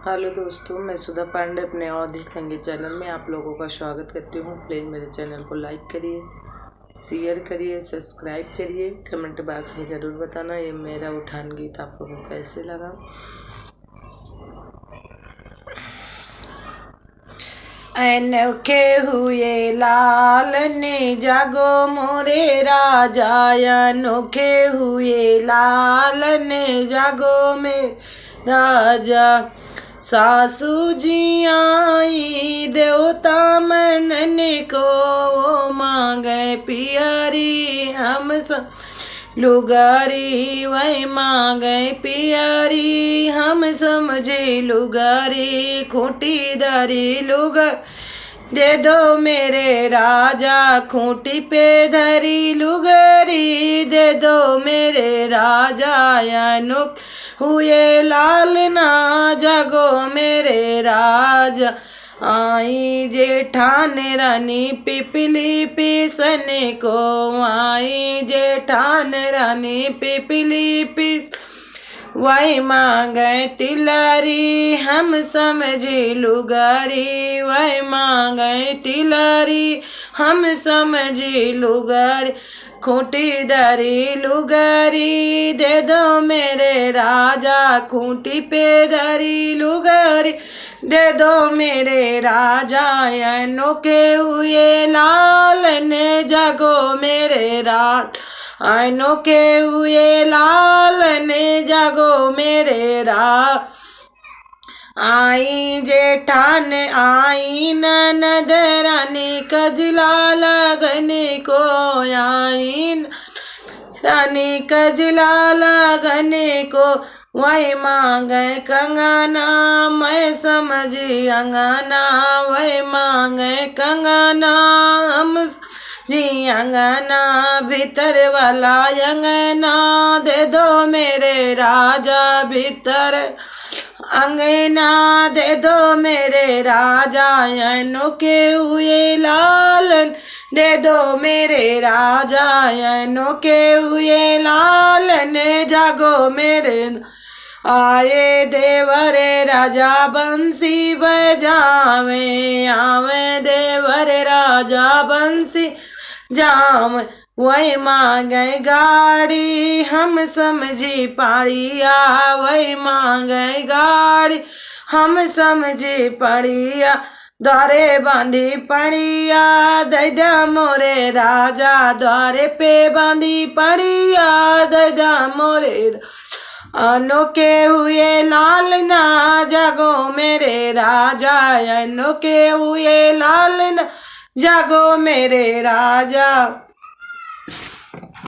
Hello दोस्तों, मैं सुधा पांडे अपने अवधी संगीत चैनल में आप लोगों का स्वागत करती हूँ। प्लीज़ मेरे चैनल को लाइक करिए, शेयर करिए, सब्सक्राइब करिए। कमेंट बॉक्स में ज़रूर बताना ये मेरा उठान गीत आप लोगों को कैसे लगा। अनोखे हुए लाल ने जागो मोरे राजा, अनोखे हुए लाल ने जागो में राजा। सासू जी आई देवता मनन को, वो मांगे पियरी हम सब लुगारी। वही मांगे पियरी हम समझे लुगारी। खूंटी दारी लुगार दे दो मेरे राजा, खूंटी पे धरी लुगारी दे दो मेरे राजा। अनोख हुए लाल ना जागो मेरे राजा। आई जेठान रानी पिपली पीसने को, आई जेठान रानी पिपली पीस। वही मांगे तिलरी हम समझी लुगारी। वही मांगे तिलरी हम समझी लुगारी। खूंटी दारी लुगारी दे दो मेरे राजा, खूंटी पे धरी लुगारी दे दो मेरे राजा। अनोखे हुए लाल ने जागो मेरे राज, अनोखे हुए लाल ने जागो मेरे राज। आई जेठान आई ननद रानी कजला लगने को, आई रानी कजला लगने को। वही मांगे कंगना मैं समझी अंगना, वही मांगे कंगना हम जी अंगना। भीतर वाला अंगना दे दो मेरे राजा, भीतर अंगना दे दो मेरे राजा। अनोखे हुए लाल दे दो मेरे राजा, अनोखे हुए लाल ने जागो मेरे। आए देवरे राजा बंसी बजावे, आवे देवरे राजा बंसी जाम। वही मांगे गाड़ी हम समझी पाड़िया, वही मांगे गाड़ी हम समझी पड़िया। द्वारे बांधी पड़िया दैदा मोरे राजा, द्वारे पे बांधी पड़िया दैदा मोरे। अनोखे हुए लाल ना जागो मेरे राजा, अनोखे हुए लाल ना जागो मेरे राजा।